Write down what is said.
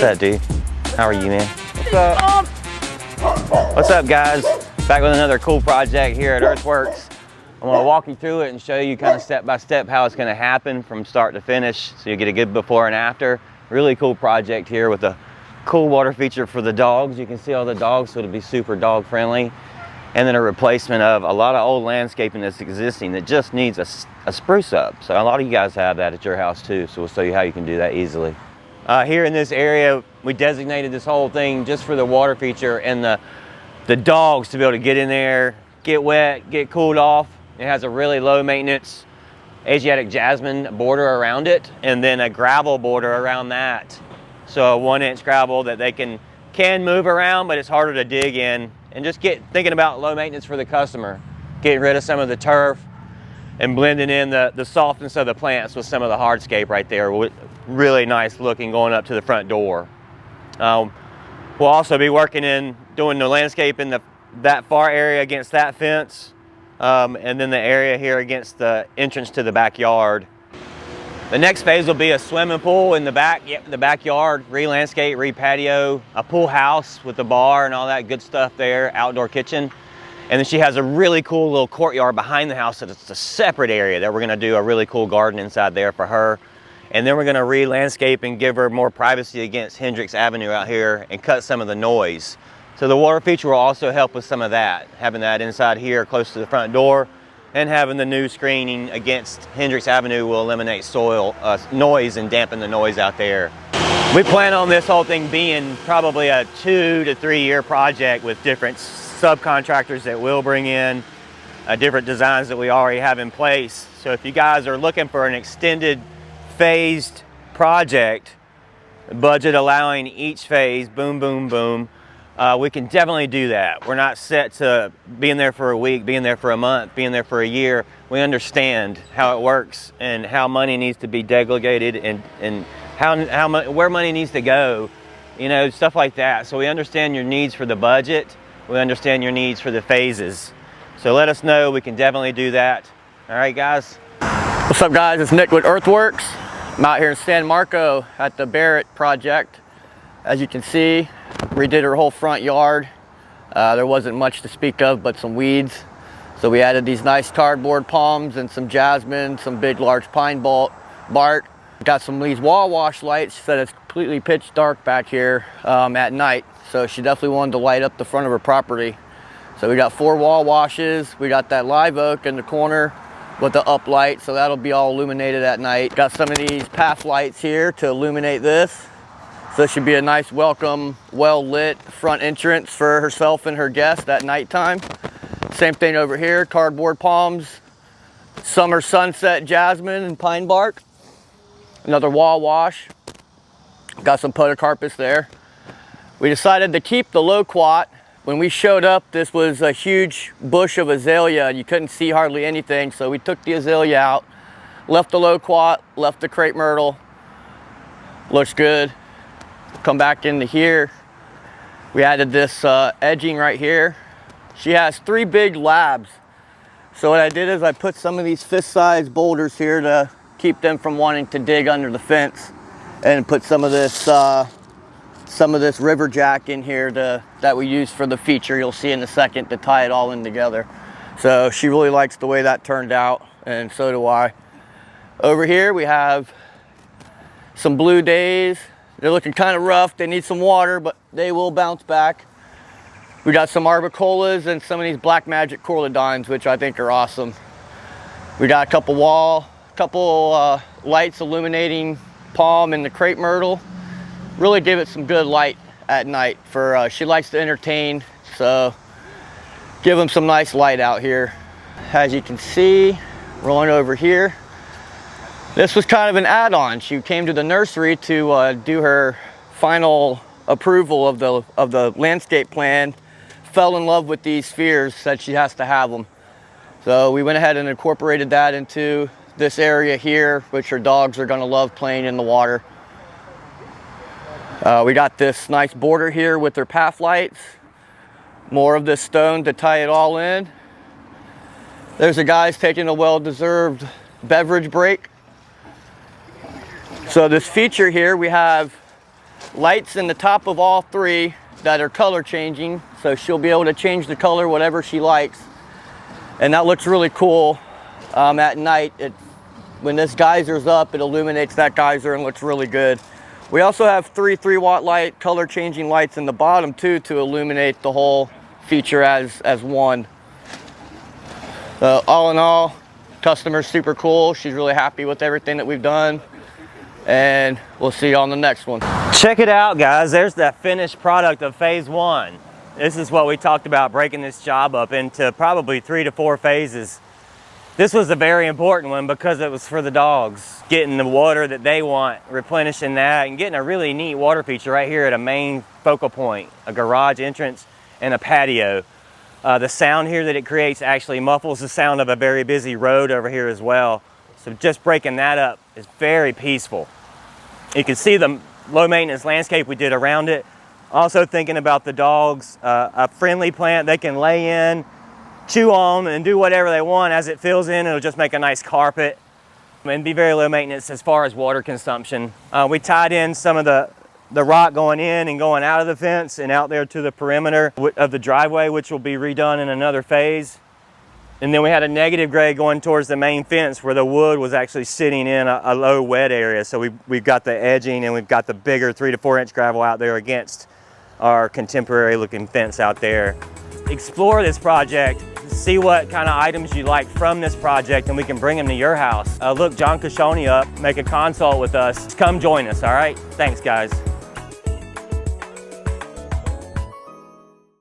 What's up, dude? How are you, man? What's up? What's up, guys? Back with another cool project here at Earthworks. I'm gonna walk you through it and show you kind of step by step how it's gonna happen from start to finish, so you get a good before and after. Really cool project here with a cool water feature for the dogs. You can see all the dogs, so it'll be super dog friendly. And then a replacement of a lot of old landscaping that's existing that just needs a spruce up. So a lot of you guys have that at your house too, so we'll show you how you can do that easily. Here in this area, we designated this whole thing just for the water feature and the dogs to be able to get in there, get wet, get cooled off. It has a really low maintenance Asiatic jasmine border around it, and then a gravel border around that. So a 1-inch gravel that they can move around, but it's harder to dig in. And just thinking about low maintenance for the customer, getting rid of some of the turf and blending in the softness of the plants with some of the hardscape right there. Really nice looking going up to the front door. We'll also be working doing the landscape in that far area against that fence, and then the area here against the entrance to the backyard. The next phase will be a swimming pool in the backyard, re-landscape, re-patio, a pool house with the bar and all that good stuff there, outdoor kitchen. And then she has a really cool little courtyard behind the house that it's a separate area that we're gonna do a really cool garden inside there for her. And then we're gonna re-landscape and give her more privacy against Hendricks Avenue out here and cut some of the noise. So the water feature will also help with some of that, having that inside here close to the front door, and having the new screening against Hendricks Avenue will eliminate noise and dampen the noise out there. We plan on this whole thing being probably a 2 to 3 year project with different subcontractors that we'll bring in, different designs that we already have in place. So if you guys are looking for an extended phased project, budget allowing each phase, boom, boom, boom, we can definitely do that. We're not set to being there for a week, being there for a month, being there for a year. We understand how it works and how money needs to be delegated and where money needs to go, you know, stuff like that. So we understand your needs for the budget. We understand your needs for the phases. So let us know, we can definitely do that. All right, guys. What's up, guys? It's Nick with Earthworks. I'm out here in San Marco at the Barrett project. As you can see, redid her whole front yard. There wasn't much to speak of but some weeds. So we added these nice cardboard palms and some jasmine, some big large pine bark. Got some of these wall wash lights. She said it's completely pitch dark back here at night. So she definitely wanted to light up the front of her property. So we got 4 wall washes. We got that live oak in the corner with the up light, so that'll be all illuminated at night. Got some of these path lights here to illuminate this. So it should be a nice, welcome, well-lit front entrance for herself and her guest at nighttime. Same thing over here, cardboard palms, summer sunset jasmine and pine bark. Another wall wash. Got some podocarpus there. We decided to keep the loquat. When we showed up, this was a huge bush of azalea and you couldn't see hardly anything, so we took the azalea out, left the loquat, left the crepe myrtle. Looks good. Come back into here. We added this edging right here. She has 3 big labs. So what I did is I put some of these fist-sized boulders here to keep them from wanting to dig under the fence, and put some of this river jack in here that we use for the feature. You'll see in a second, to tie it all in together. So she really likes the way that turned out, and so do I. Over here we have some blue days. They're looking kind of rough. They need some water, but they will bounce back. We got some arbicolas and some of these black magic corlidines, which I think are awesome. We got a couple lights illuminating palm and the crepe myrtle. Really give it some good light at night. She likes to entertain, so give them some nice light out here. As you can see, rolling over here, this was kind of an add-on. She came to the nursery to do her final approval of the landscape plan, fell in love with these spheres, said she has to have them. So we went ahead and incorporated that into this area here, which her dogs are gonna love playing in the water. We got this nice border here with their path lights. More of this stone to tie it all in. There's a guy's taking a well-deserved beverage break. So this feature here, we have lights in the top of all three that are color changing, so she'll be able to change the color whatever she likes, and that looks really cool. At night, when this geyser's up, it illuminates that geyser and looks really good. We also have 3 3-watt light color changing lights in the bottom too to illuminate the whole feature as one. All in all, customer's super cool. She's really happy with everything that we've done, and we'll see you on the next one. Check it out, guys. There's the finished product of phase 1. This is what we talked about, breaking this job up into probably 3 to 4 phases. This was a very important one because it was for the dogs, getting the water that they want, replenishing that, and getting a really neat water feature right here at a main focal point, a garage entrance and a patio. The sound here that it creates actually muffles the sound of a very busy road over here as well. So just breaking that up is very peaceful. You can see the low maintenance landscape we did around it. Also thinking about the dogs, a friendly plant they can lay in, chew on, and do whatever they want. As it fills in, it'll just make a nice carpet and be very low maintenance as far as water consumption. We tied in some of the rock going in and going out of the fence and out there to the perimeter of the driveway, which will be redone in another phase. And then we had a negative grade going towards the main fence where the wood was actually sitting in a low wet area. So we've got the edging and we've got the bigger 3 to 4 inch gravel out there against our contemporary looking fence out there. Explore this project, see what kind of items you like from this project, and we can bring them to your house. Look John Cashoni up, make a consult with us. Come join us, all right? Thanks, guys.